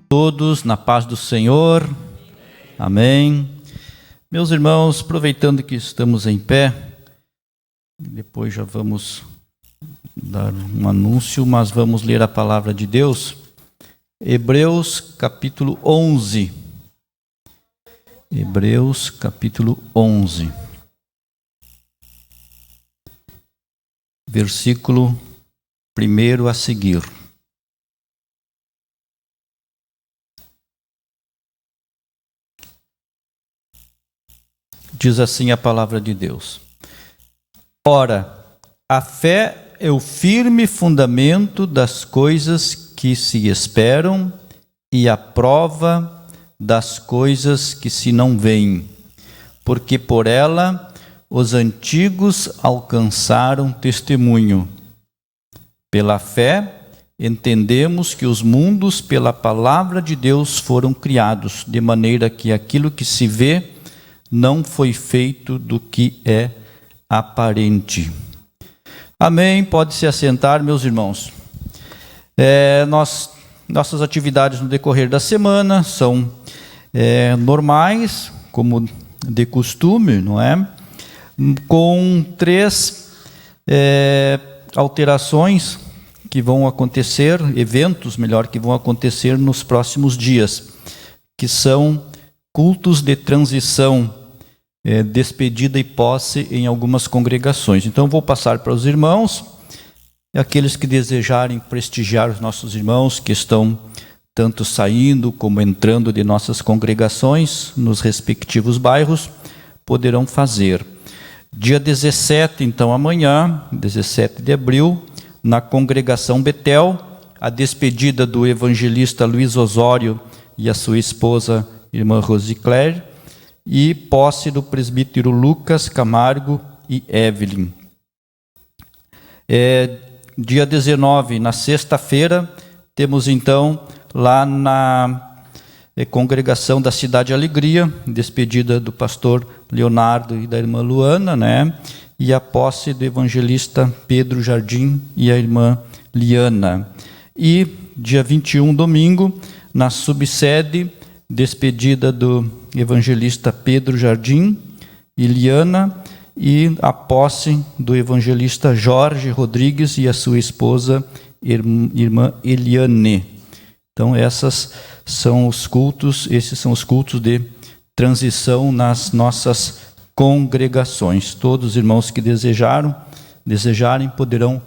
Todos na paz do Senhor. Amém. Meus irmãos, aproveitando que estamos em pé, depois já vamos dar um anúncio, mas vamos ler a palavra de Deus. Hebreus capítulo 11. Hebreus capítulo 11. Versículo 1 a seguir. Diz assim a palavra de Deus: Ora, a fé é o firme fundamento das coisas que se esperam e a prova das coisas que se não veem, porque por ela os antigos alcançaram testemunho. Pela fé, entendemos que os mundos pela palavra de Deus foram criados, de maneira que aquilo que se vê não foi feito do que é aparente. Amém. Pode se assentar, meus irmãos. Nossas atividades no decorrer da semana são normais, como de costume, não é? Com 3 alterações que vão acontecer, eventos, melhor, que vão acontecer nos próximos dias, que são cultos de transição, despedida e posse em algumas congregações. Então, vou passar para os irmãos, aqueles que desejarem prestigiar os nossos irmãos que estão tanto saindo como entrando de nossas congregações nos respectivos bairros, poderão fazer. Dia 17, então amanhã, 17 de abril, na congregação Betel, a despedida do evangelista Luiz Osório e a sua esposa, irmã Rosicler, e posse do presbítero Lucas Camargo e Evelyn. Dia 19, na sexta-feira, temos então lá na congregação da Cidade Alegria, despedida do pastor Leonardo e da irmã Luana, né? E a posse do evangelista Pedro Jardim e a irmã Liana. E dia 21, domingo, na subsede, despedida do evangelista Pedro Jardim e Liana, e a posse do evangelista Jorge Rodrigues e a sua esposa, irmã Eliane. Então, esses são os cultos de transição nas nossas congregações. Todos os irmãos que desejarem poderão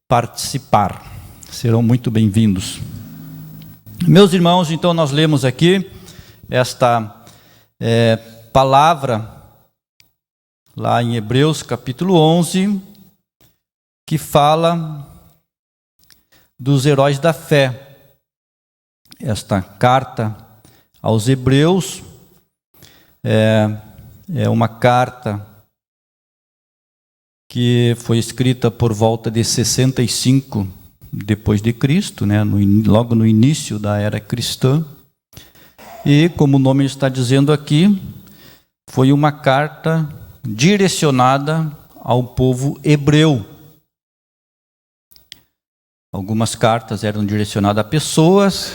participar. Serão muito bem-vindos. Meus irmãos, então nós lemos aqui esta palavra lá em Hebreus capítulo 11, que fala dos heróis da fé. Esta carta aos Hebreus é uma carta que foi escrita por volta de 65 depois de Cristo, né? Logo no início da era cristã. E, como o nome está dizendo aqui, foi uma carta direcionada ao povo hebreu. Algumas cartas eram direcionadas a pessoas,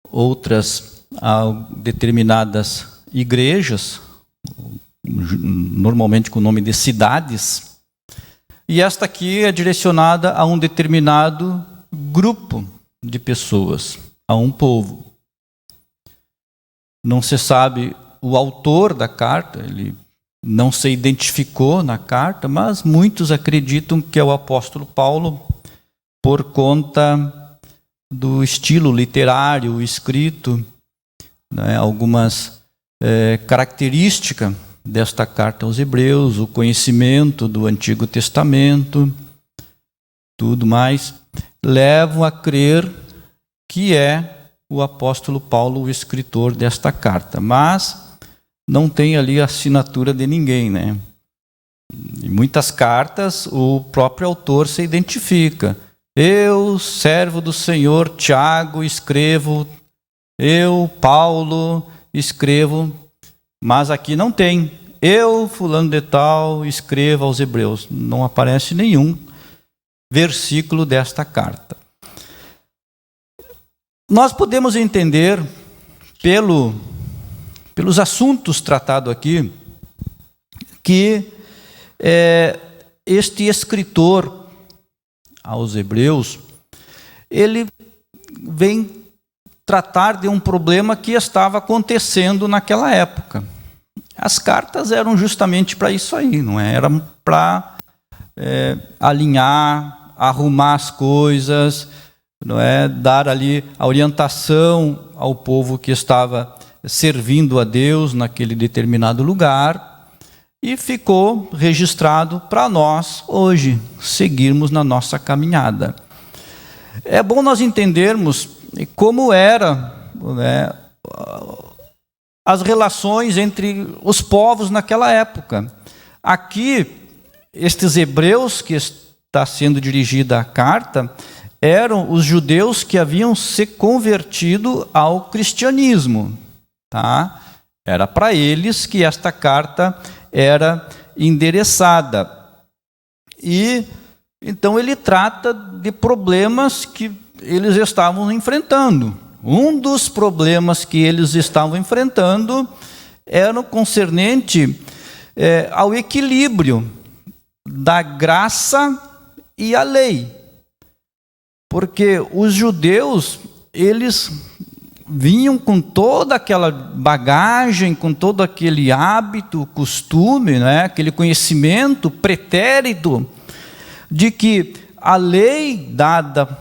outras a determinadas igrejas, normalmente com o nome de cidades. E esta aqui é direcionada a um determinado grupo de pessoas, a um povo. Não se sabe o autor da carta, ele não se identificou na carta, mas muitos acreditam que é o apóstolo Paulo, por conta do estilo literário, escrito, né, algumas características desta carta aos Hebreus, o conhecimento do Antigo Testamento, tudo mais, levam a crer que é o apóstolo Paulo o escritor desta carta, mas não tem ali a assinatura de ninguém, né? Em muitas cartas o próprio autor se identifica. Eu, servo do Senhor, Tiago, escrevo. Eu, Paulo, escrevo. Mas aqui não tem. Eu, fulano de tal, escrevo aos Hebreus. Não aparece nenhum versículo desta carta. Nós podemos entender, pelos assuntos tratados aqui, que este escritor aos Hebreus, ele vem tratar de um problema que estava acontecendo naquela época. As cartas eram justamente para isso aí, não é? Era para alinhar, arrumar as coisas, não é? Dar ali a orientação ao povo que estava servindo a Deus naquele determinado lugar, e ficou registrado para nós hoje seguirmos na nossa caminhada. É bom nós entendermos como era, né, as relações entre os povos naquela época. Aqui, estes hebreus que está sendo dirigida a carta, eram os judeus que haviam se convertido ao cristianismo. Tá? Era para eles que esta carta era endereçada. E então ele trata de problemas que eles estavam enfrentando. Um dos problemas que eles estavam enfrentando era concernente ao equilíbrio da graça e a lei. Porque os judeus, eles vinham com toda aquela bagagem, com todo aquele hábito, costume, né? Aquele conhecimento pretérito de que a lei dada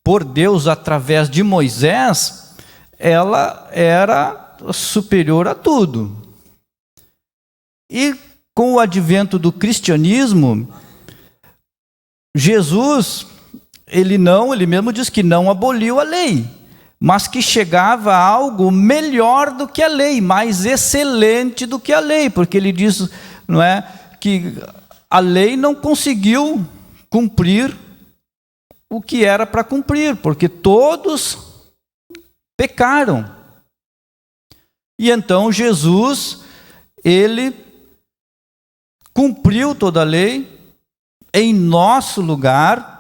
por Deus através de Moisés, ela era superior a tudo. E com o advento do cristianismo, Jesus, ele mesmo diz que não aboliu a lei, mas que chegava a algo melhor do que a lei, mais excelente do que a lei, porque ele diz, não é, que a lei não conseguiu cumprir o que era para cumprir, porque todos pecaram. E então Jesus, ele cumpriu toda a lei em nosso lugar,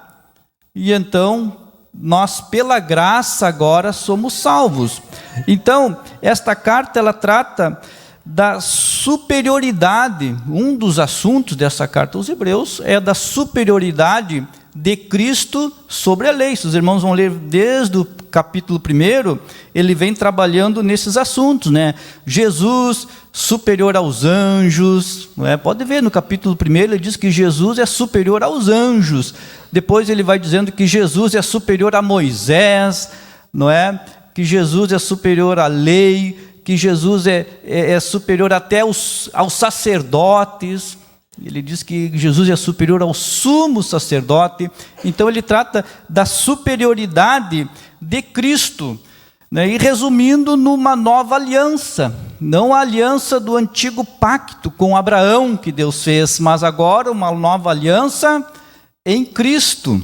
e então nós, pela graça, agora somos salvos. Então, esta carta, ela trata da superioridade. Um dos assuntos dessa carta aos Hebreus é da superioridade de Cristo sobre a lei. Se os irmãos vão ler desde o capítulo 1, ele vem trabalhando nesses assuntos, né? Jesus superior aos anjos, não é? Pode ver no capítulo 1, ele diz que Jesus é superior aos anjos. Depois ele vai dizendo que Jesus é superior a Moisés, não é? Que Jesus é superior à lei, que Jesus é superior até aos sacerdotes. Ele diz que Jesus é superior ao sumo sacerdote. Então ele trata da superioridade de Cristo, né? E resumindo, numa nova aliança, não a aliança do antigo pacto com Abraão que Deus fez, mas agora uma nova aliança em Cristo.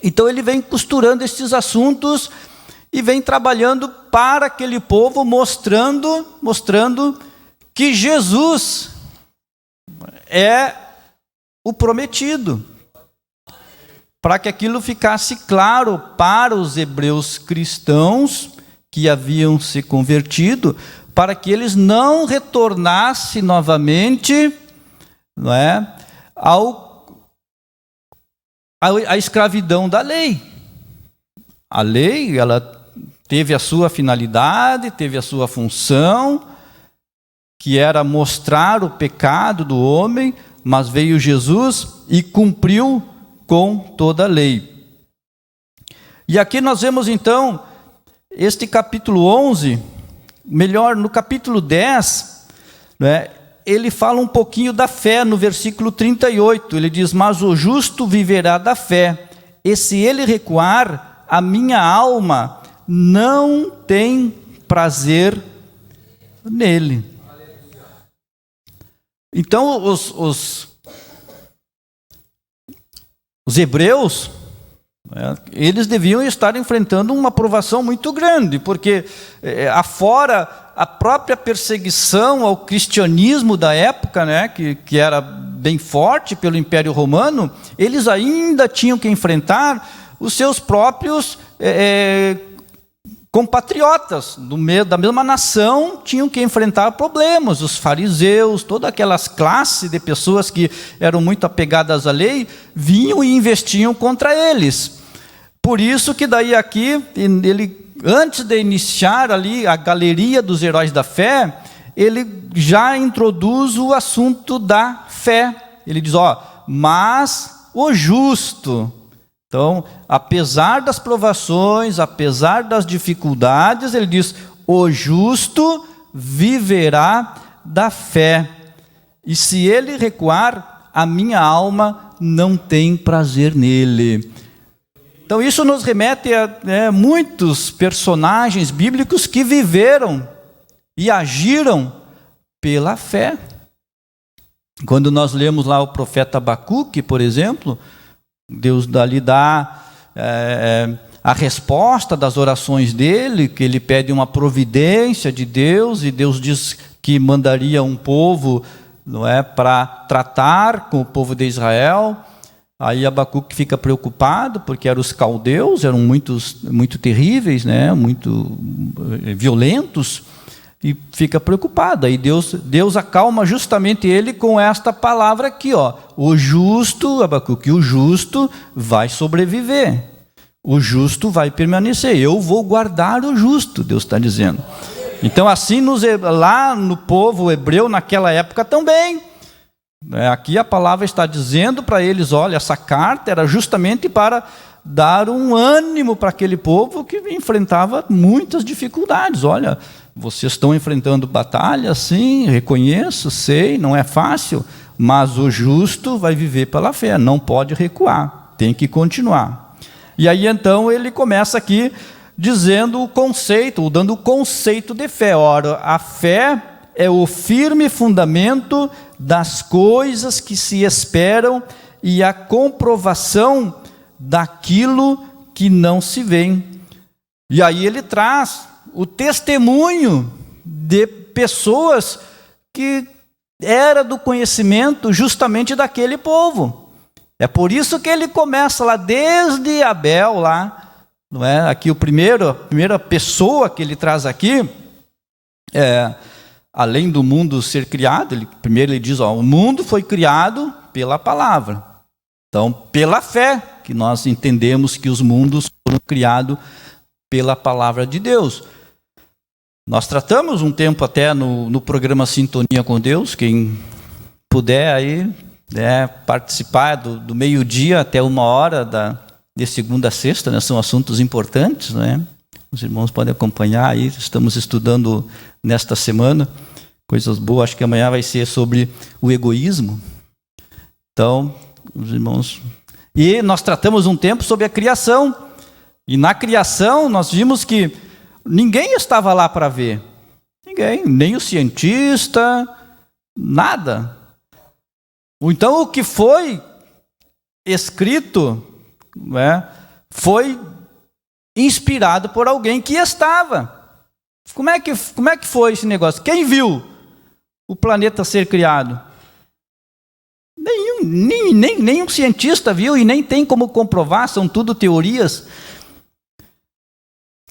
Então ele vem costurando esses assuntos e vem trabalhando para aquele povo, mostrando que Jesus é o prometido, para que aquilo ficasse claro para os hebreus cristãos que haviam se convertido, para que eles não retornassem novamente, não é, à escravidão da lei. A lei, ela teve a sua finalidade, teve a sua função, que era mostrar o pecado do homem, mas veio Jesus e cumpriu com toda a lei. E aqui nós vemos então, este capítulo 11, melhor, no capítulo 10, né, ele fala um pouquinho da fé, no versículo 38, ele diz: mas o justo viverá da fé, e se ele recuar, a minha alma não tem prazer nele. Então os hebreus, eles deviam estar enfrentando uma provação muito grande, porque afora a própria perseguição ao cristianismo da época, né, que era bem forte pelo Império Romano, eles ainda tinham que enfrentar os seus próprios compatriotas da mesma nação tinham que enfrentar problemas. Os fariseus, todas aquelas classes de pessoas que eram muito apegadas à lei, vinham e investiam contra eles. Por isso que daí aqui, ele, antes de iniciar ali a galeria dos heróis da fé, ele já introduz o assunto da fé. Ele diz, mas o justo. Então, apesar das provações, apesar das dificuldades, ele diz, o justo viverá da fé. E se ele recuar, a minha alma não tem prazer nele. Então, isso nos remete a muitos personagens bíblicos que viveram e agiram pela fé. Quando nós lemos lá o profeta Abacuque, por exemplo, Deus dali dá a resposta das orações dele, que ele pede uma providência de Deus, e Deus diz que mandaria um povo, não é, para tratar com o povo de Israel. Aí Abacuque fica preocupado, porque eram os caldeus, eram muito terríveis, né, muito violentos, e fica preocupado. Aí Deus acalma justamente ele com esta palavra aqui, o justo, Abacuque, o justo vai sobreviver, o justo vai permanecer, eu vou guardar o justo, Deus está dizendo. Então assim lá no povo hebreu naquela época também, aqui a palavra está dizendo para eles, olha, essa carta era justamente para dar um ânimo para aquele povo que enfrentava muitas dificuldades. Olha, vocês estão enfrentando batalha, sim, reconheço, sei, não é fácil, mas o justo vai viver pela fé, não pode recuar, tem que continuar. E aí então ele começa aqui dizendo o conceito, ou dando o conceito de fé. Ora, a fé é o firme fundamento das coisas que se esperam e a comprovação daquilo que não se vê. E aí ele traz o testemunho de pessoas que era do conhecimento justamente daquele povo. É por isso que ele começa lá desde Abel, lá, não é? Aqui a primeira pessoa que ele traz aqui, além do mundo ser criado, primeiro ele diz, o mundo foi criado pela palavra. Então, pela fé, que nós entendemos que os mundos foram criados pela palavra de Deus. Nós tratamos um tempo até no programa Sintonia com Deus, quem puder aí participar do meio-dia até 1h de segunda a sexta, né? São assuntos importantes, né? Os irmãos podem acompanhar aí, estamos estudando nesta semana, coisas boas, acho que amanhã vai ser sobre o egoísmo. Então, os irmãos... E nós tratamos um tempo sobre a criação, e na criação nós vimos que ninguém estava lá para ver, ninguém, nem o cientista, nada. Então o que foi escrito, foi inspirado por alguém que estava. Como é que foi esse negócio? Quem viu o planeta ser criado? Nenhum cientista viu, e nem tem como comprovar, são tudo teorias.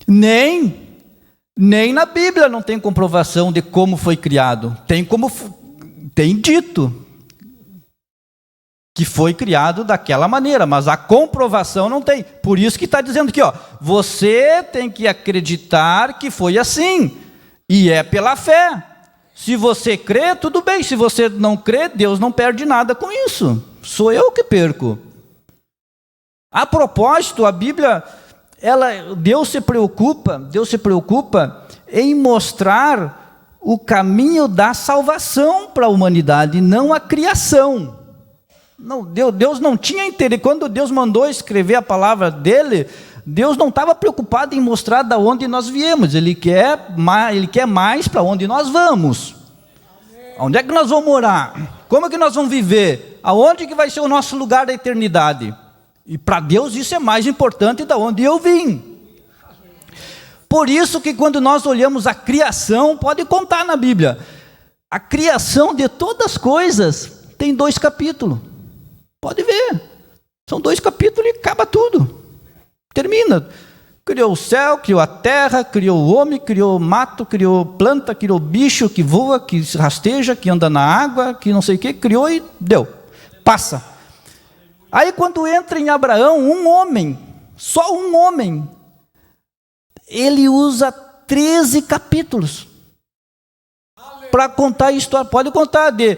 Nem na Bíblia não tem comprovação de como foi criado. Tem dito que foi criado daquela maneira, mas a comprovação não tem. Por isso que está dizendo aqui, você tem que acreditar que foi assim, e é pela fé. Se você crê, tudo bem. Se você não crê, Deus não perde nada com isso. Sou eu que perco. A propósito, a Bíblia, Deus se preocupa em mostrar o caminho da salvação para a humanidade, não a criação. Não, Deus não tinha interesse. Quando Deus mandou escrever a palavra dele, Deus não estava preocupado em mostrar de onde nós viemos. Ele quer mais para onde nós vamos. Onde é que nós vamos morar? Como é que nós vamos viver? Aonde que vai ser o nosso lugar da eternidade? E para Deus isso é mais importante de onde eu vim. Por isso que quando nós olhamos a criação, pode contar na Bíblia, a criação de todas as coisas tem 2 capítulos. Pode ver. São 2 capítulos e acaba tudo. termina. Criou o céu, criou a terra, criou o homem, criou o mato, criou planta, criou bicho que voa, que rasteja, que anda na água, que não sei o que, criou e deu. Passa. Aí quando entra em Abraão, um homem, só um homem, ele usa 13 capítulos para contar a história. Pode contar de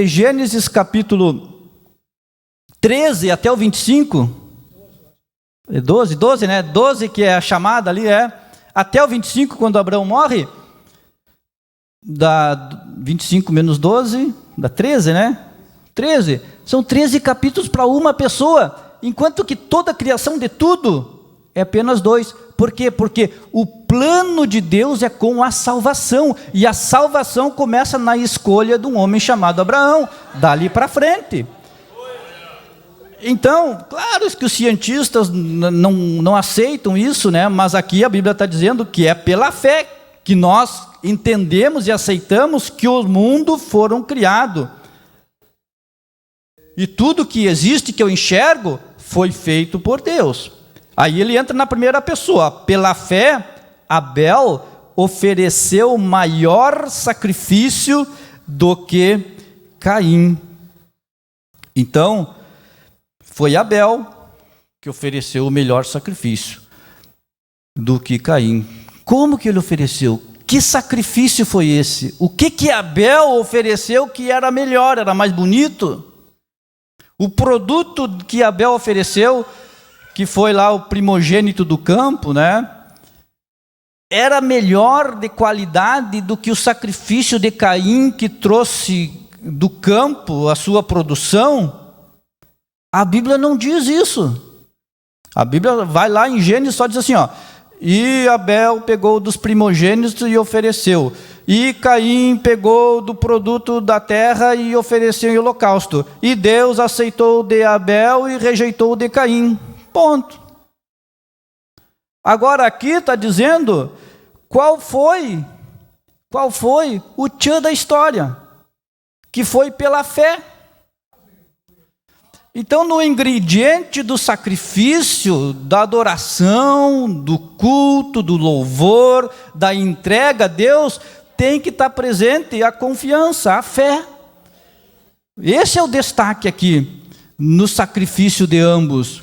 Gênesis capítulo 13 até o 25. 12, né? 12 que é a chamada ali, até o 25, quando Abraão morre, dá 25 menos 12, dá 13, né? 13, são 13 capítulos para uma pessoa, enquanto que toda a criação de tudo é apenas 2. Por quê? Porque o plano de Deus é com a salvação, e a salvação começa na escolha de um homem chamado Abraão, dali para frente. Então, claro que os cientistas não aceitam isso, né? Mas aqui a Bíblia está dizendo que é pela fé que nós entendemos e aceitamos que o mundo foram criado. E tudo que existe, que eu enxergo, foi feito por Deus. Aí ele entra na primeira pessoa. Pela fé, Abel ofereceu maior sacrifício do que Caim. Então, foi Abel que ofereceu o melhor sacrifício do que Caim. Como que ele ofereceu? Que sacrifício foi esse? O que Abel ofereceu que era melhor, era mais bonito? O produto que Abel ofereceu, que foi lá o primogênito do campo, né? Era melhor de qualidade do que o sacrifício de Caim, que trouxe do campo a sua produção? A Bíblia não diz isso. A Bíblia vai lá em Gênesis, só diz assim, e Abel pegou dos primogênitos e ofereceu, e Caim pegou do produto da terra e ofereceu em holocausto, e Deus aceitou de Abel e rejeitou de Caim. Ponto. Agora aqui está dizendo qual foi o tchan da história, que foi pela fé. Então, no ingrediente do sacrifício, da adoração, do culto, do louvor, da entrega a Deus, tem que estar presente a confiança, a fé. Esse é o destaque aqui, no sacrifício de ambos.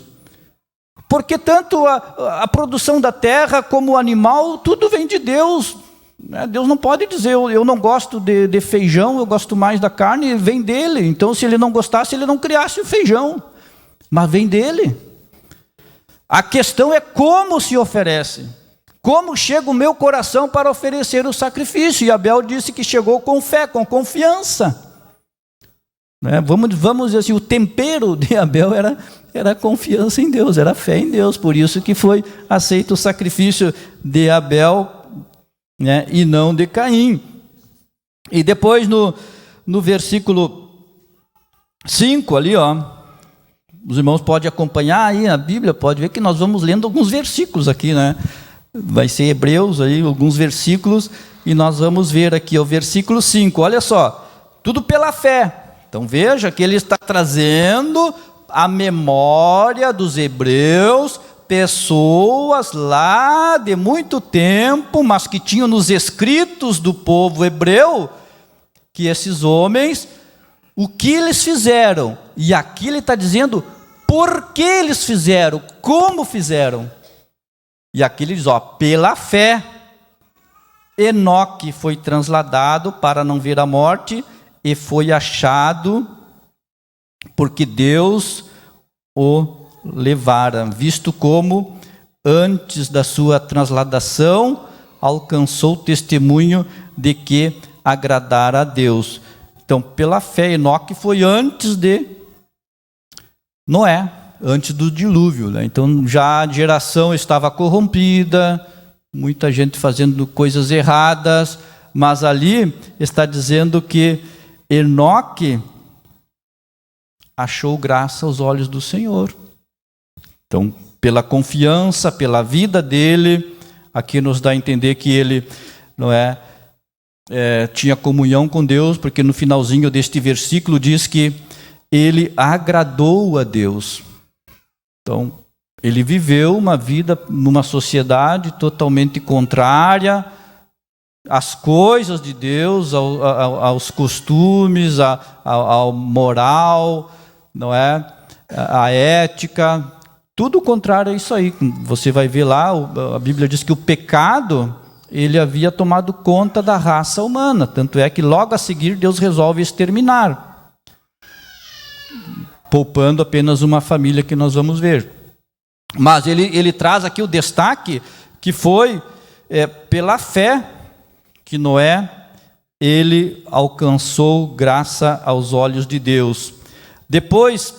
Porque tanto a produção da terra como o animal, tudo vem de Deus. Deus não pode dizer, eu não gosto de feijão, eu gosto mais da carne, vem dele. Então, se ele não gostasse, ele não criasse o feijão, mas vem dele. A questão é como se oferece, como chega o meu coração para oferecer o sacrifício. E Abel disse que chegou com fé, com confiança. Vamos dizer assim, o tempero de Abel era confiança em Deus, era fé em Deus. Por isso que foi aceito o sacrifício de Abel, né, e não de Caim. E depois no versículo 5 ali, os irmãos podem acompanhar aí a Bíblia, pode ver que nós vamos lendo alguns versículos aqui, né? Vai ser Hebreus aí, alguns versículos, e nós vamos ver aqui o versículo 5, olha só, tudo pela fé. Então veja que ele está trazendo a memória dos hebreus, pessoas lá de muito tempo, mas que tinham nos escritos do povo hebreu, que esses homens, o que eles fizeram, e aqui ele está dizendo por que eles fizeram, como fizeram. E aqui ele diz, pela fé, Enoque foi transladado para não ver a morte, e foi achado, porque Deus o levara, visto como antes da sua transladação alcançou o testemunho de que agradara a Deus. Então, pela fé, Enoque foi antes de Noé, antes do dilúvio, né? Então já a geração estava corrompida, muita gente fazendo coisas erradas, mas ali está dizendo que Enoque achou graça aos olhos do Senhor. Então, pela confiança, pela vida dele, aqui nos dá a entender que ele tinha comunhão com Deus, porque no finalzinho deste versículo diz que ele agradou a Deus. Então, Ele viveu uma vida numa sociedade totalmente contrária às coisas de Deus, aos costumes, ao moral, não é? A ética, tudo contrário a isso aí. Você vai ver lá, a Bíblia diz que o pecado, ele havia tomado conta da raça humana. Tanto é que logo a seguir Deus resolve exterminar, poupando apenas uma família que nós vamos ver. Mas ele traz aqui o destaque que foi pela fé que Noé, ele alcançou graça aos olhos de Deus. Depois,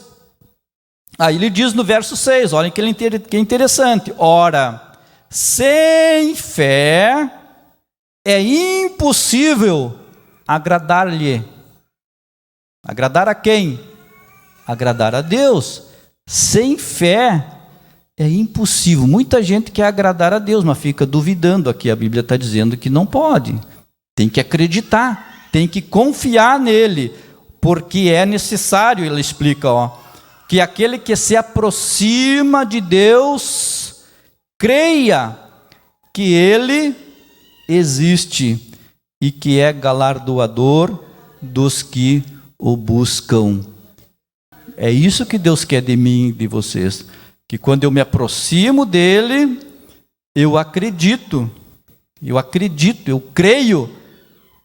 aí ele diz no verso 6, olhem que é interessante. Ora, sem fé é impossível agradar-lhe. Agradar a quem? Agradar a Deus. Sem fé é impossível. Muita gente quer agradar a Deus, mas fica duvidando. Aqui a Bíblia está dizendo que não pode. Tem que acreditar, tem que confiar nele, porque é necessário, ele explica, que aquele que se aproxima de Deus, creia que ele existe e que é galardoador dos que o buscam. É isso que Deus quer de mim e de vocês. Que quando eu me aproximo dele, eu acredito, eu creio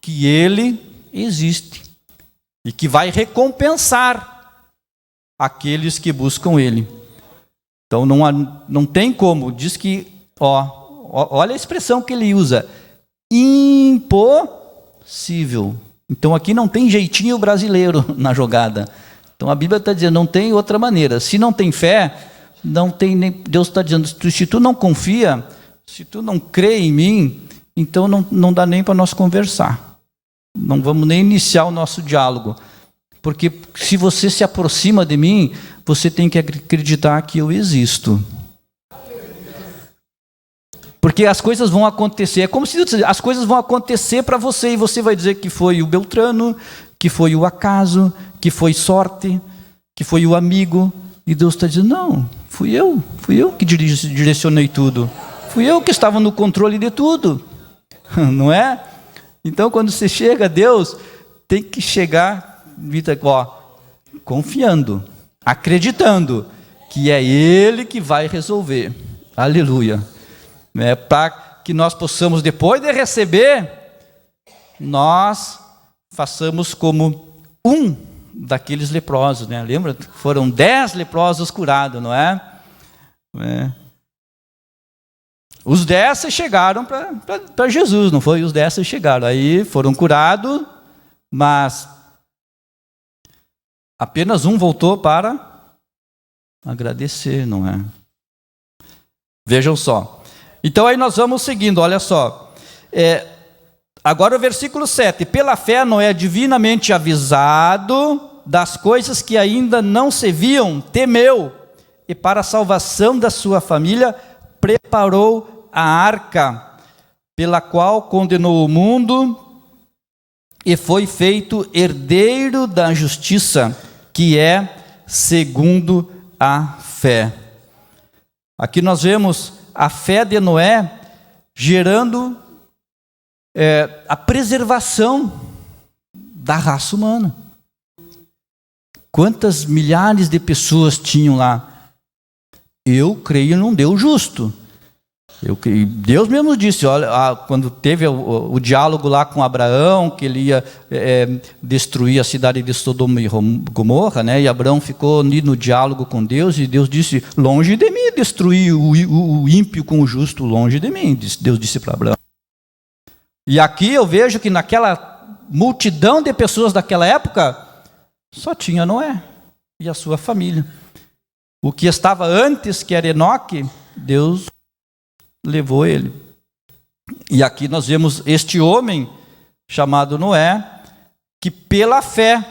que ele existe e que vai recompensar aqueles que buscam ele. Então não tem como, diz que, olha a expressão que ele usa, impossível. Então aqui não tem jeitinho brasileiro na jogada. Então a Bíblia está dizendo, não tem outra maneira. Se não tem fé, não tem nem. Deus está dizendo, se tu não confia, se tu não crê em mim, então não dá nem para nós conversar. Não vamos nem iniciar o nosso diálogo. Porque se você se aproxima de mim, você tem que acreditar que eu existo. Porque as coisas vão acontecer. É como se as coisas vão acontecer para você, e você vai dizer que foi o Beltrano, que foi o acaso, que foi sorte, que foi o amigo. E Deus está dizendo, não, fui eu que direcionei tudo. Fui eu que estava no controle de tudo. Não é? Então, quando você chega a Deus, tem que chegar, confiando, acreditando que é Ele que vai resolver. Aleluia. Para que nós possamos, depois de receber, nós façamos como um daqueles leprosos, né? Lembra? Foram 10 leprosos curados, não é? Os 10 chegaram para Jesus, não foi? Os 10 chegaram, aí foram curados, mas apenas um voltou para agradecer, não é? Vejam só. Então aí nós vamos seguindo, olha só. Agora o versículo 7. Pela fé Noé, divinamente avisado das coisas que ainda não se viam, temeu, e para a salvação da sua família preparou a arca, pela qual condenou o mundo e foi feito herdeiro da justiça, que é segundo a fé. Aqui nós vemos a fé de Noé gerando a preservação da raça humana. Quantas milhares de pessoas tinham lá? Eu creio num Deus justo. Deus mesmo disse, olha, quando teve o diálogo lá com Abraão, que ele ia destruir a cidade de Sodoma e Gomorra, né? E Abraão ficou ali no diálogo com Deus, e Deus disse, longe de mim destruir o ímpio com o justo, longe de mim, Deus disse para Abraão. E aqui eu vejo que naquela multidão de pessoas daquela época, só tinha Noé e a sua família. O que estava antes, que era Enoque, Deus levou ele. E aqui nós vemos este homem chamado Noé, que pela fé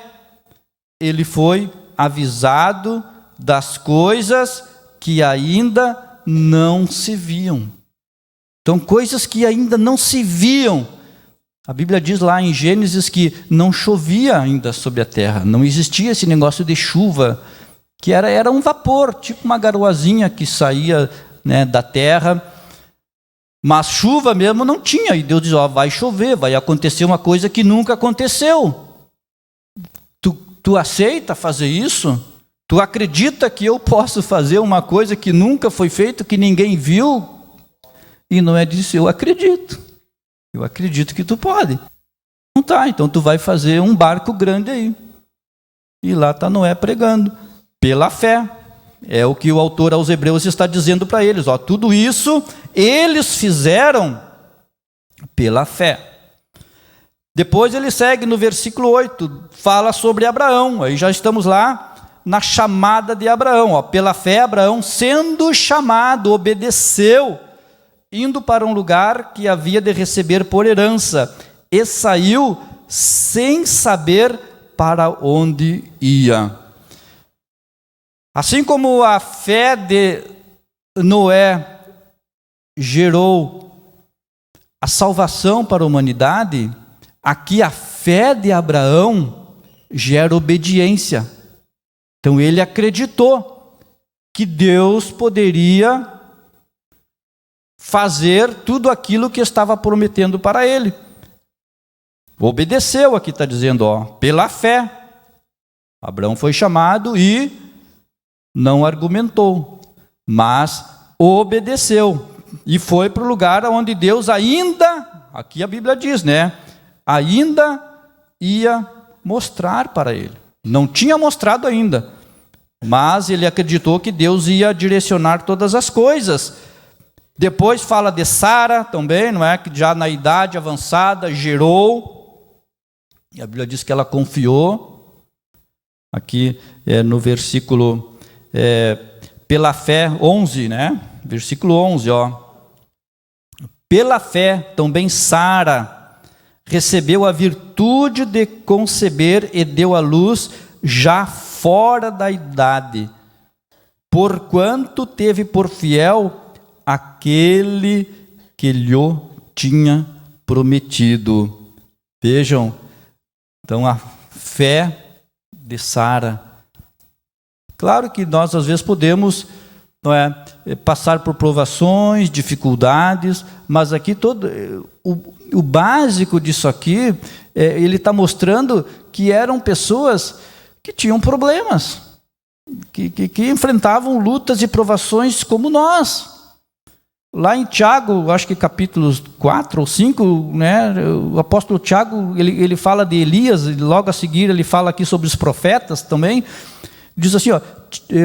ele foi avisado das coisas que ainda não se viam. Então, coisas que ainda não se viam. A Bíblia diz lá em Gênesis que não chovia ainda sobre a terra, não existia esse negócio de chuva. que era um vapor, tipo uma garoazinha que saía, né, da terra, mas chuva mesmo não tinha. E Deus diz: vai chover, vai acontecer uma coisa que nunca aconteceu. Tu aceita fazer isso? Tu acredita que eu posso fazer uma coisa que nunca foi feita, que ninguém viu? E Noé disse: eu acredito que tu pode. Não tá, então tu vai fazer um barco grande aí. E lá está Noé pregando, pela fé. É o que o autor aos Hebreus está dizendo para eles. Tudo isso eles fizeram pela fé. Depois ele segue no versículo 8, fala sobre Abraão. Aí já estamos lá na chamada de Abraão. Pela fé, Abraão, sendo chamado, obedeceu, indo para um lugar que havia de receber por herança, e saiu sem saber para onde ia. Assim como a fé de Noé gerou a salvação para a humanidade, aqui a fé de Abraão gera obediência. Então ele acreditou que Deus poderia fazer tudo aquilo que estava prometendo para ele. Obedeceu, aqui está dizendo, pela fé. Abraão foi chamado e não argumentou, mas obedeceu. E foi para o lugar onde Deus ainda, aqui a Bíblia diz, né? Ainda ia mostrar para ele. Não tinha mostrado ainda, mas ele acreditou que Deus ia direcionar todas as coisas. Depois fala de Sara também, não é? Que já na idade avançada gerou. E a Bíblia diz que ela confiou. Aqui no versículo, pela fé, 11, né? Versículo 11, Pela fé também Sara recebeu a virtude de conceber e deu à luz já fora da idade, porquanto teve por fiel aquele que lhe tinha prometido. Vejam, então a fé de Sara. Claro que nós às vezes podemos, não é, passar por provações, dificuldades, mas aqui todo o básico disso aqui, ele está mostrando que eram pessoas que tinham problemas, que enfrentavam lutas e provações como nós. Lá em Tiago, acho que capítulos 4 ou 5, né, o apóstolo Tiago, ele fala de Elias, e logo a seguir ele fala aqui sobre os profetas também. Diz assim,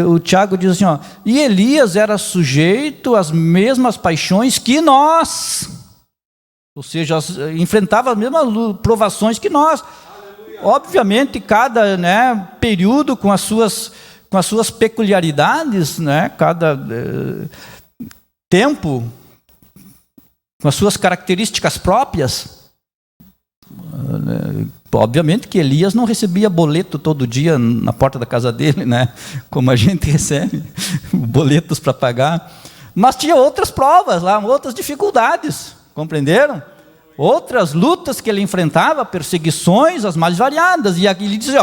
o Tiago diz assim, e Elias era sujeito às mesmas paixões que nós, ou seja, enfrentava as mesmas provações que nós. Aleluia. Obviamente, cada, né, período com as suas peculiaridades, né, cada tempo com as suas características próprias. Obviamente que Elias não recebia boleto todo dia na porta da casa dele, né? Como a gente recebe boletos para pagar, mas tinha outras provas lá, outras dificuldades, compreenderam? Outras lutas que ele enfrentava, perseguições as mais variadas, e aqui ele diz,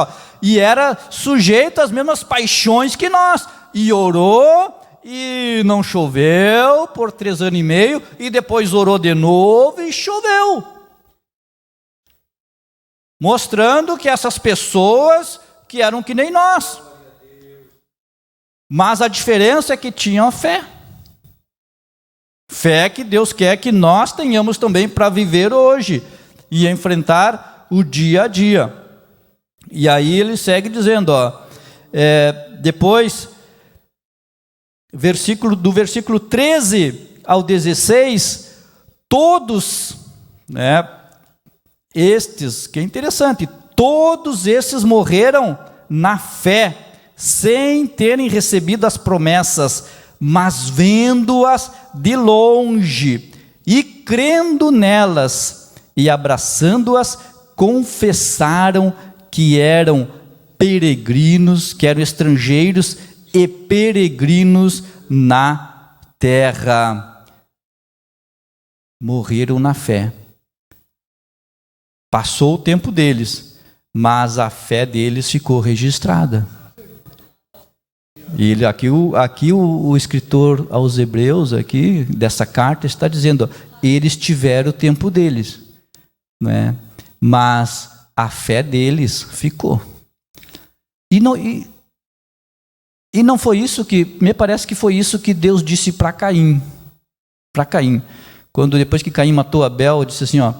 e era sujeito às mesmas paixões que nós, e orou, e não choveu por 3 anos e meio, e depois orou de novo e choveu. Mostrando que essas pessoas que eram que nem nós. Mas a diferença é que tinham fé. Fé que Deus quer que nós tenhamos também para viver hoje e enfrentar o dia a dia. E aí ele segue dizendo, depois, do versículo 13 ao 16, todos, né? Estes, que é interessante, todos esses morreram na fé, sem terem recebido as promessas, mas vendo-as de longe, e crendo nelas, e abraçando-as, confessaram que eram peregrinos, que eram estrangeiros e peregrinos na terra. Morreram na fé. Passou o tempo deles, mas a fé deles ficou registrada. E ele, o escritor aos Hebreus, aqui, dessa carta, está dizendo, ó, eles tiveram o tempo deles, né? Mas a fé deles ficou. E não foi isso que, me parece que foi isso que Deus disse para Caim. Para Caim. Quando depois que Caim matou Abel, disse assim, ó,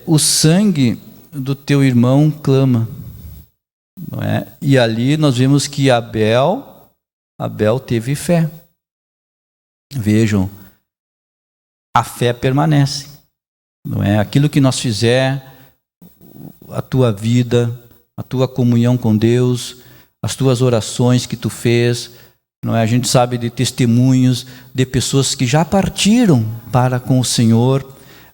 o sangue do teu irmão clama. Não é? E ali nós vemos que Abel teve fé. Vejam, a fé permanece. Não é? Aquilo que nós fizer, a tua vida, a tua comunhão com Deus, as tuas orações que tu fez, não é? A gente sabe de testemunhos de pessoas que já partiram para com o Senhor,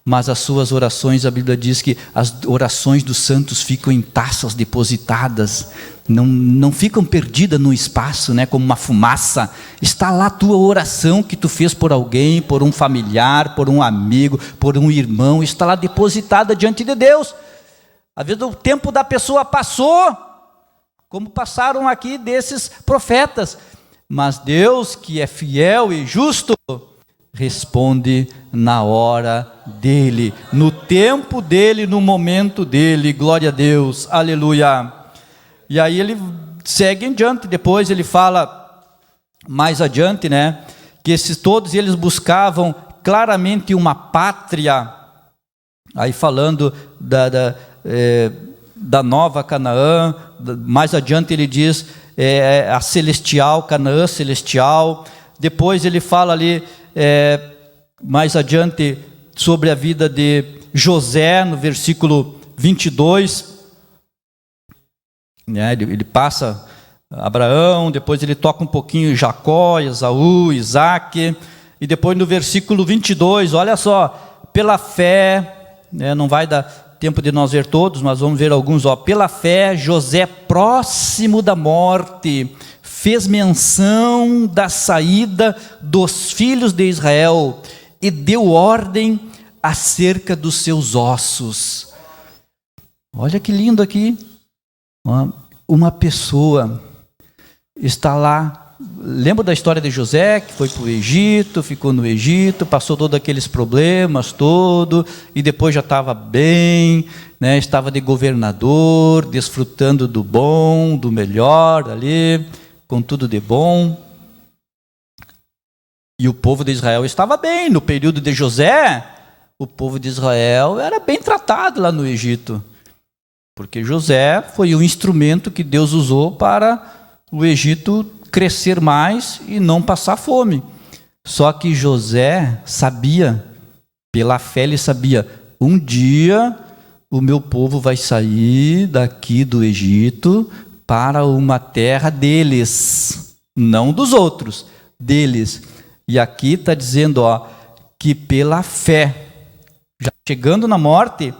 mas as suas orações, a Bíblia diz que as orações dos santos ficam em taças depositadas, não ficam perdidas no espaço, né, como uma fumaça. Está lá a tua oração que tu fez por alguém, por um familiar, por um amigo, por um irmão, está lá depositada diante de Deus. Às vezes o tempo da pessoa passou, como passaram aqui desses profetas, mas Deus, que é fiel e justo, responde na hora dele, no tempo dele, no momento dele. Glória a Deus, aleluia. E aí ele segue em diante, depois ele fala mais adiante, né, que todos eles buscavam claramente uma pátria, aí falando da nova Canaã. Mais adiante ele diz a celestial, Canaã celestial. Depois ele fala ali mais adiante sobre a vida de José, no versículo 22, né? Ele passa Abraão, depois ele toca um pouquinho Jacó, Esaú, Isaac, e depois no versículo 22, olha só, pela fé, né? Não vai dar tempo de nós ver todos, mas vamos ver alguns, ó. Pela fé, José, próximo da morte, fez menção da saída dos filhos de Israel e deu ordem acerca dos seus ossos. Olha que lindo aqui. Uma pessoa está lá. Lembra da história de José, que foi para o Egito, ficou no Egito, passou todos aqueles problemas e depois já estava bem, né? Estava de governador, desfrutando do bom, do melhor ali, com tudo de bom. E o povo de Israel estava bem. No período de José, o povo de Israel era bem tratado lá no Egito, porque José foi o instrumento que Deus usou para o Egito crescer mais e não passar fome. Só que José sabia, pela fé ele sabia, um dia o meu povo vai sair daqui do Egito para uma terra deles, não dos outros, deles. E aqui está dizendo, ó, que pela fé, já chegando na morte,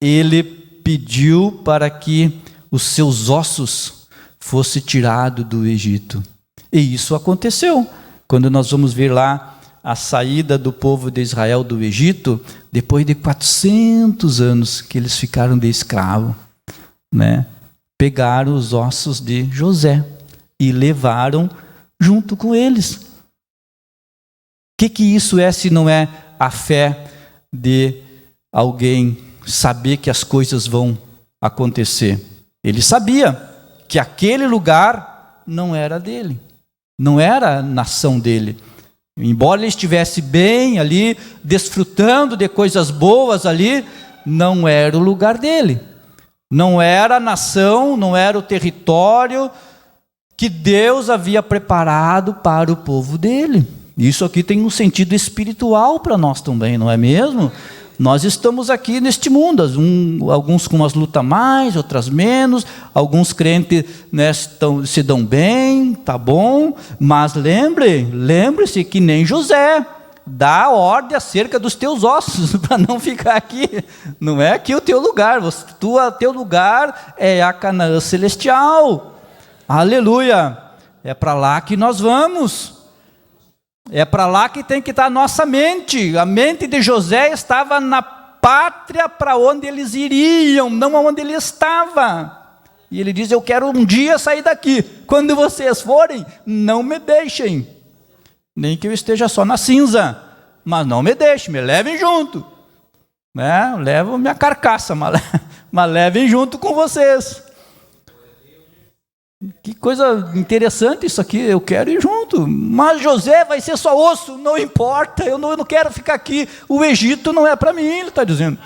ele pediu para que os seus ossos fosse tirado do Egito. E isso aconteceu. Quando nós vamos ver lá a saída do povo de Israel do Egito, depois de 400 anos que eles ficaram de escravo, né? Pegaram os ossos de José e levaram junto com eles. O que isso é se não é a fé de alguém saber que as coisas vão acontecer? Ele sabia que aquele lugar não era dele, não era a nação dele. Embora ele estivesse bem ali, desfrutando de coisas boas ali, não era o lugar dele. Não era a nação, não era o território que Deus havia preparado para o povo dele. Isso aqui tem um sentido espiritual para nós também, não é mesmo? Nós estamos aqui neste mundo, alguns com umas lutas mais, outras menos, alguns crentes, né, se dão bem, tá bom, mas lembre-se que nem José, dá ordem acerca dos teus ossos, para não ficar aqui, não é aqui o teu lugar, teu lugar é a Canaã celestial, aleluia, é para lá que nós vamos. É para lá que tem que estar a nossa mente. A mente de José estava na pátria para onde eles iriam, não onde ele estava. E ele diz: eu quero um dia sair daqui. Quando vocês forem, não me deixem. Nem que eu esteja só na cinza, mas não me deixem, me levem junto. Né? Levo minha carcaça, mas levem junto com vocês. Que coisa interessante isso aqui, eu quero ir junto. Mas José vai ser só osso, não importa, eu não quero ficar aqui. O Egito não é para mim, ele está dizendo.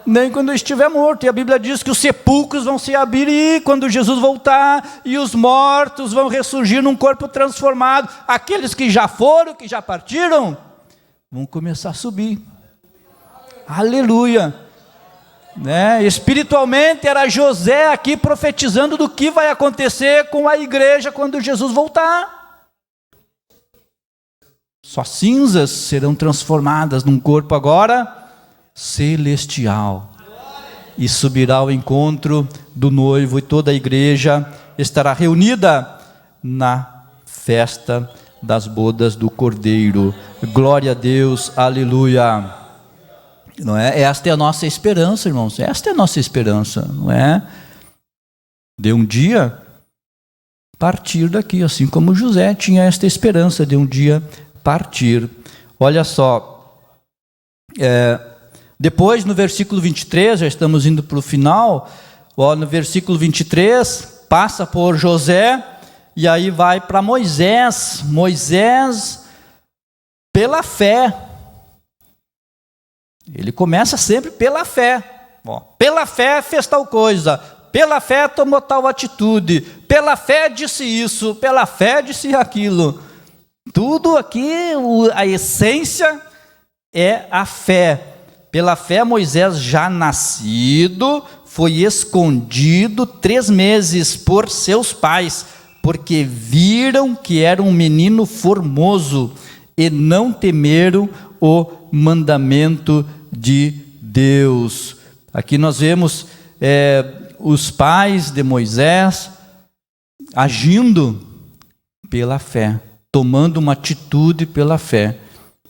Nem quando eu estiver morto. E a Bíblia diz que os sepulcros vão se abrir quando Jesus voltar, e os mortos vão ressurgir num corpo transformado. Aqueles que já foram, que já partiram, vão começar a subir. Aleluia. Né? Espiritualmente era José aqui profetizando do que vai acontecer com a igreja quando Jesus voltar. Só cinzas serão transformadas num corpo agora celestial, e subirá ao encontro do noivo, e toda a igreja estará reunida na festa das bodas do Cordeiro. Glória a Deus, aleluia. Não é? Esta é a nossa esperança, irmãos. Esta é a nossa esperança, não é? De um dia partir daqui, assim como José tinha esta esperança de um dia partir. Olha só, depois no versículo 23, já estamos indo para o final, no versículo 23, passa por José, e aí vai para Moisés. Moisés, pela fé, ele começa sempre pela fé. Pela fé fez tal coisa, pela fé tomou tal atitude, pela fé disse isso, pela fé disse aquilo. Tudo aqui, a essência é a fé. Pela fé Moisés, já nascido, foi escondido 3 meses por seus pais, porque viram que era um menino formoso e não temeram o mandamento de Deus. Aqui nós vemos os pais de Moisés agindo pela fé, tomando uma atitude pela fé,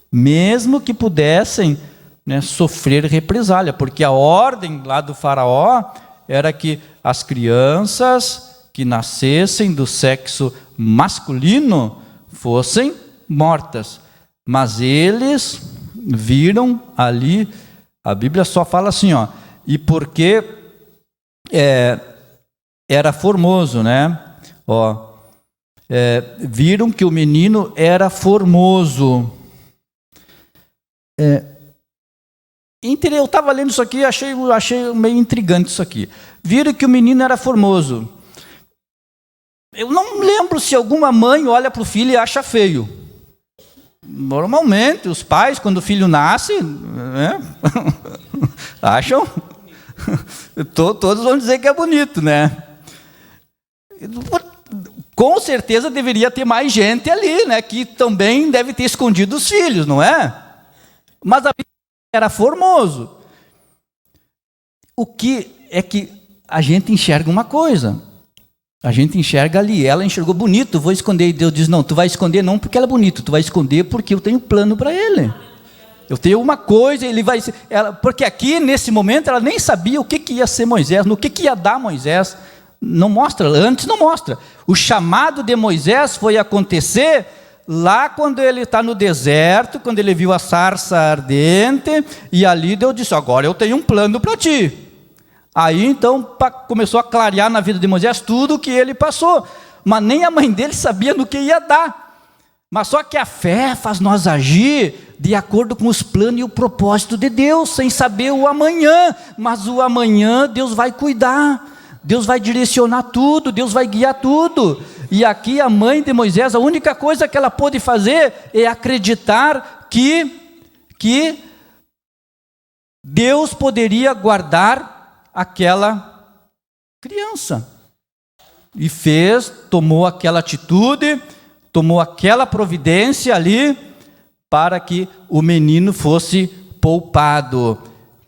mesmo que pudessem, né, sofrer represália, porque a ordem lá do faraó era que as crianças que nascessem do sexo masculino fossem mortas. Mas eles viram ali, a Bíblia só fala assim, e porque era formoso, né? Viram que o menino era formoso. Eu estava lendo isso aqui, achei meio intrigante isso aqui. Viram que o menino era formoso. Eu não lembro se alguma mãe olha para o filho e acha feio. Normalmente, os pais, quando o filho nasce, né, acham, todos vão dizer que é bonito, né? Com certeza deveria ter mais gente ali, né, que também deve ter escondido os filhos, não é? Mas a Bíblia era formoso. O que é que a gente enxerga uma coisa? A gente enxerga ali, ela enxergou bonito, vou esconder, e Deus diz, não, tu vai esconder não porque ela é bonita, tu vai esconder porque eu tenho plano para ele. Eu tenho uma coisa, ele vai... porque aqui, nesse momento, ela nem sabia o que ia ser Moisés, no que ia dar Moisés. Não mostra, antes não mostra. O chamado de Moisés foi acontecer lá quando ele está no deserto, quando ele viu a sarça ardente, e ali Deus disse, agora eu tenho um plano para ti. Aí então começou a clarear na vida de Moisés tudo o que ele passou, mas nem a mãe dele sabia no que ia dar. Mas só que a fé faz nós agir de acordo com os planos e o propósito de Deus, sem saber o amanhã, mas o amanhã Deus vai cuidar, Deus vai direcionar tudo, Deus vai guiar tudo. E aqui a mãe de Moisés, a única coisa que ela pôde fazer é acreditar que Deus poderia guardar aquela criança, e tomou aquela atitude, tomou aquela providência ali, para que o menino fosse poupado.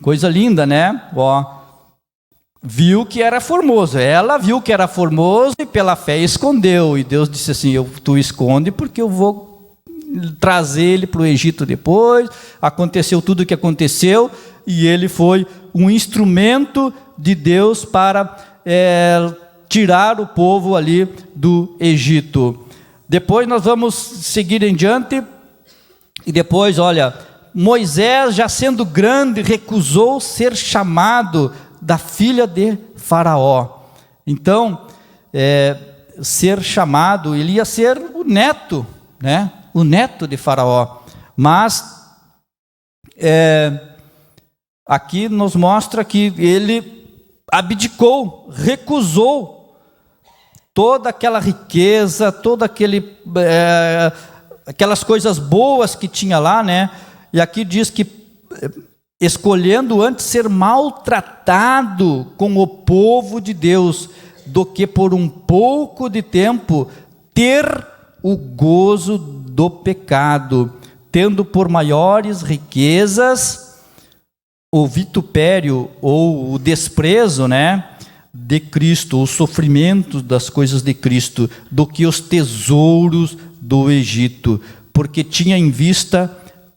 Coisa linda, né? Viu que era formoso, ela viu que era formoso, e pela fé escondeu, e Deus disse assim, tu esconde, porque eu vou trazer ele para o Egito depois. Aconteceu tudo o que aconteceu, e ele foi um instrumento de Deus para tirar o povo ali do Egito. Depois nós vamos seguir em diante, e depois, olha, Moisés, já sendo grande, recusou ser chamado da filha de Faraó. Então, ser chamado, ele ia ser o neto, né? O neto de Faraó. Mas, aqui nos mostra que ele abdicou, recusou toda aquela riqueza, aquelas coisas boas que tinha lá, né? E aqui diz que escolhendo antes ser maltratado com o povo de Deus, do que por um pouco de tempo ter o gozo do pecado, tendo por maiores riquezas o vitupério ou o desprezo, né, de Cristo, o sofrimento das coisas de Cristo, do que os tesouros do Egito, porque tinha em vista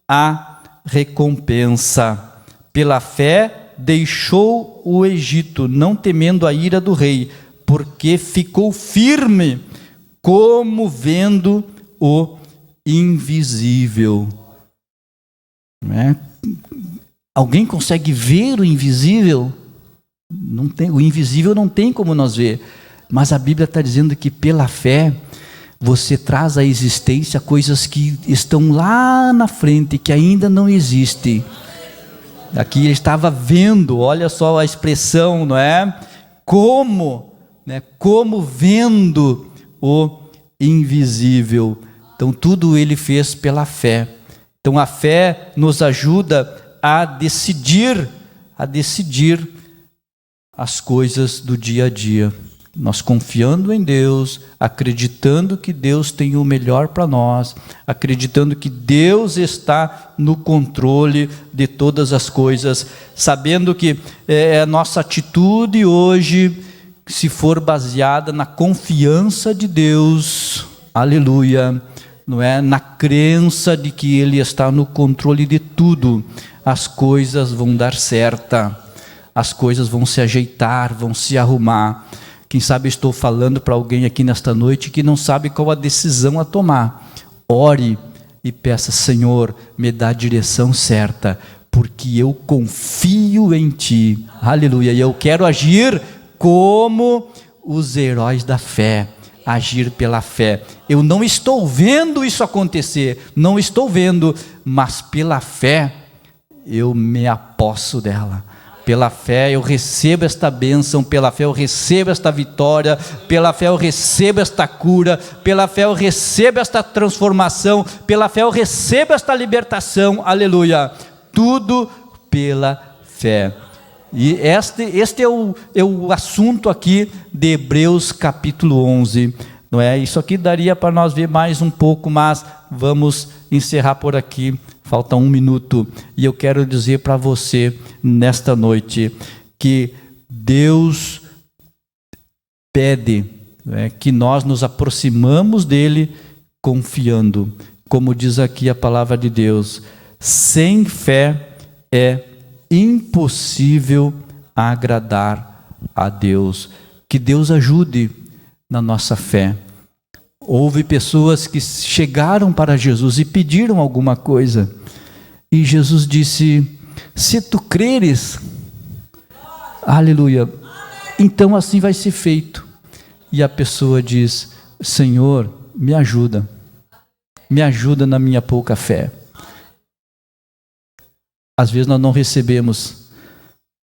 a recompensa. Pela fé deixou o Egito, não temendo a ira do rei, porque ficou firme, como vendo o invisível. Alguém consegue ver o invisível? Não tem, o invisível não tem como nós ver, mas a Bíblia está dizendo que pela fé você traz à existência coisas que estão lá na frente, que ainda não existem. Aqui ele estava vendo, olha só a expressão, não é? Como vendo o invisível. Então tudo ele fez pela fé. Então a fé nos ajuda a decidir as coisas do dia a dia. Nós confiando em Deus, acreditando que Deus tem o melhor para nós, acreditando que Deus está no controle de todas as coisas, sabendo que a nossa atitude hoje, se for baseada na confiança de Deus, aleluia, não é? Na crença de que Ele está no controle de tudo, as coisas vão dar certo, as coisas vão se ajeitar, vão se arrumar. Quem sabe estou falando para alguém aqui nesta noite que não sabe qual a decisão a tomar. Ore e peça: Senhor, me dá a direção certa, porque eu confio em Ti. Aleluia. E eu quero agir como os heróis da fé, agir pela fé. Eu não estou vendo isso acontecer, não estou vendo, mas pela fé eu me aposso dela. Pela fé eu recebo esta bênção, pela fé eu recebo esta vitória, pela fé eu recebo esta cura, pela fé eu recebo esta transformação, pela fé eu recebo esta libertação, aleluia, tudo pela fé. E este é o assunto aqui de Hebreus capítulo 11, não é? Isso aqui daria para nós ver mais um pouco, mas vamos encerrar por aqui. Falta 1 minuto, e eu quero dizer para você nesta noite que Deus pede que nós nos aproximamos dele confiando, como diz aqui a palavra de Deus: sem fé é impossível agradar a Deus. Que Deus ajude na nossa fé. Houve pessoas que chegaram para Jesus e pediram alguma coisa, e Jesus disse: se tu creres, aleluia, então assim vai ser feito. E a pessoa diz: Senhor, me ajuda na minha pouca fé. Às vezes nós não recebemos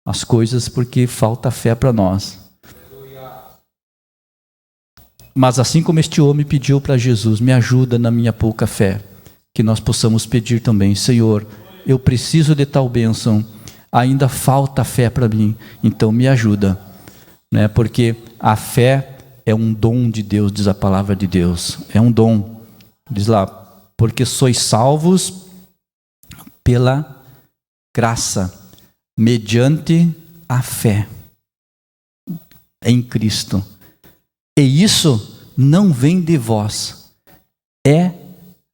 as coisas porque falta fé para nós. Mas assim como este homem pediu para Jesus: me ajuda na minha pouca fé, que nós possamos pedir também: Senhor, eu preciso de tal bênção, ainda falta fé para mim, então me ajuda, né? Porque a fé é um dom de Deus, diz a palavra de Deus, é um dom, diz lá, porque sois salvos pela graça, mediante a fé em Cristo. E isso não vem de vós, é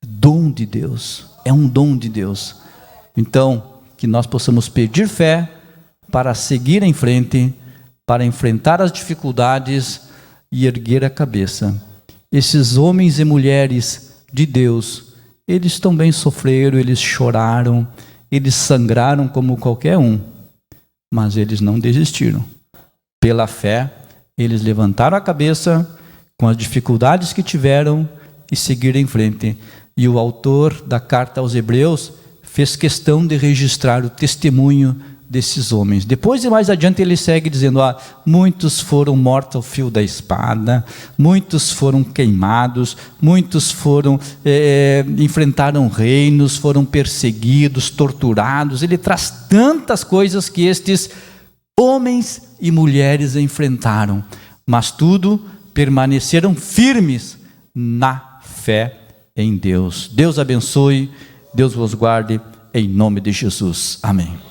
dom de Deus, é um dom de Deus. Então, que nós possamos pedir fé para seguir em frente, para enfrentar as dificuldades e erguer a cabeça. Esses homens e mulheres de Deus, eles também sofreram, eles choraram, eles sangraram como qualquer um, mas eles não desistiram. Pela fé, eles levantaram a cabeça com as dificuldades que tiveram e seguiram em frente. E o autor da carta aos Hebreus fez questão de registrar o testemunho desses homens. Depois e mais adiante ele segue dizendo, muitos foram mortos ao fio da espada, muitos foram queimados, muitos enfrentaram reinos, foram perseguidos, torturados. Ele traz tantas coisas que estes homens e mulheres enfrentaram, mas tudo permaneceram firmes na fé em Deus. Deus abençoe, Deus vos guarde, em nome de Jesus. Amém.